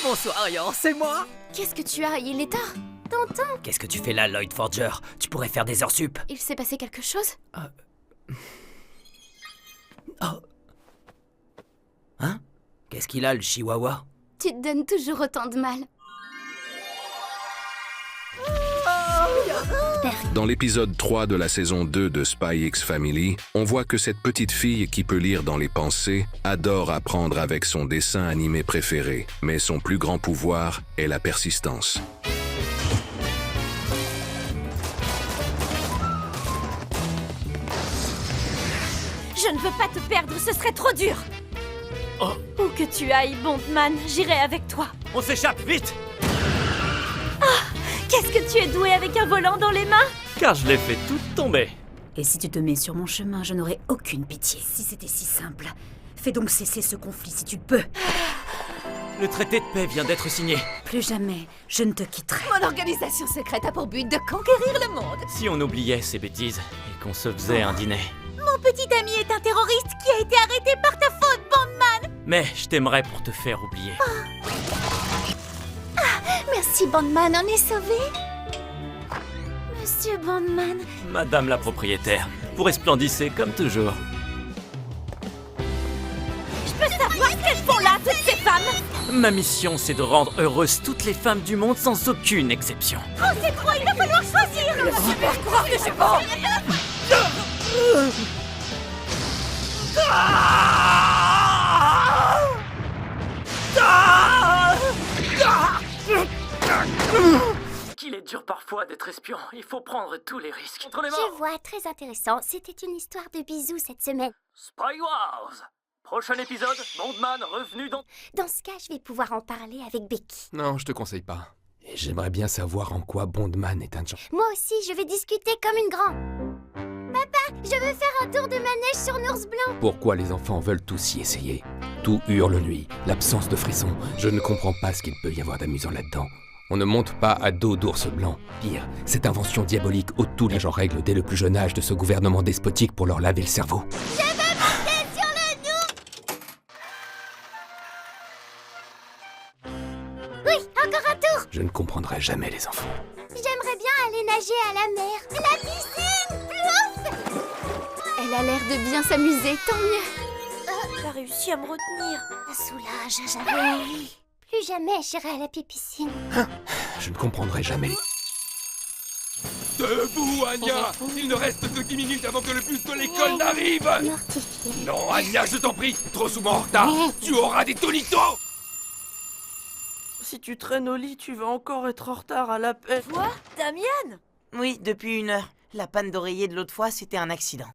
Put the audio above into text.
Bonsoir, Yan, c'est moi. Qu'est-ce que tu as? Il est tard. Tonton, Qu'est-ce que tu fais là, Lloyd Forger? Tu pourrais faire des heures sup. il s'est passé quelque chose? Oh. Hein? Qu'est-ce qu'il a, le chihuahua? Tu te donnes toujours autant de mal. Dans l'épisode 3 de la saison 2 de Spy X Family, on voit que cette petite fille qui peut lire dans les pensées adore apprendre avec son dessin animé préféré, mais son plus grand pouvoir est la persistance. Je ne veux pas te perdre, ce serait trop dur. Oh. Où que tu ailles, Bondman, j'irai avec toi. On s'échappe, vite! Qu'est-ce que tu es doué avec un volant dans les mains? Car je l'ai fait toute tomber. Et si tu te mets sur mon chemin, je n'aurai aucune pitié. Si c'était si simple, fais donc cesser ce conflit si tu peux. Le traité de paix vient d'être signé. Plus jamais, je ne te quitterai. Mon organisation secrète a pour but de conquérir le monde. Si on oubliait ces bêtises et qu'on se faisait un dîner. Mon petit ami est un terroriste qui a été arrêté par ta faute, Bondman. Mais je t'aimerais pour te faire oublier. Merci, Bondman, on est sauvés. Monsieur Bondman, Madame la propriétaire, vous resplendissez comme toujours. je peux savoir ce qu'elles font là, toutes ces femmes? Ma mission, c'est de rendre heureuses toutes les femmes du monde sans aucune exception. Oh, c'est trop, il va falloir choisir. Super courage que j'ai pas. Qu'il est dur parfois d'être espion, il faut prendre tous les risques. Contre les Je vois, très intéressant. C'était une histoire de bisous cette semaine. Spy Wars. Prochain épisode, Bondman revenu dans... Dans ce cas, je vais pouvoir en parler avec Becky. Non, je te conseille pas. Et j'aimerais bien savoir en quoi Bondman est un genre. Moi aussi, je vais discuter comme une grande. Papa, je veux faire un tour de manège sur Nours Blanc. Pourquoi les enfants veulent tous y essayer? Tout hurle nuit, l'absence de frisson. Je ne comprends pas ce qu'il peut y avoir d'amusant là-dedans. On ne monte pas à dos d'ours blanc. Pire, cette invention diabolique ôte tous les gens règles dès le plus jeune âge de ce gouvernement despotique pour leur laver le cerveau. Oui, encore un tour. Je ne comprendrai jamais les enfants. J'aimerais bien aller nager à la mer. La piscine, plouf. Elle a l'air de bien s'amuser, tant mieux. T'as réussi à me retenir. Ça soulage, j'avais envie. Plus jamais j'irai à la piscine. Je ne comprendrai jamais. Debout, Anya! Il ne reste que 10 minutes avant que le bus de l'école n'arrive! Mortifiée. Non, Anya, je t'en prie! Trop souvent en retard! Tu auras des tonitos! Si tu traînes au lit, tu vas encore être en retard à l'appel. Quoi, Damian? Oui, depuis 1 heure. La panne d'oreiller de l'autre fois, c'était un accident.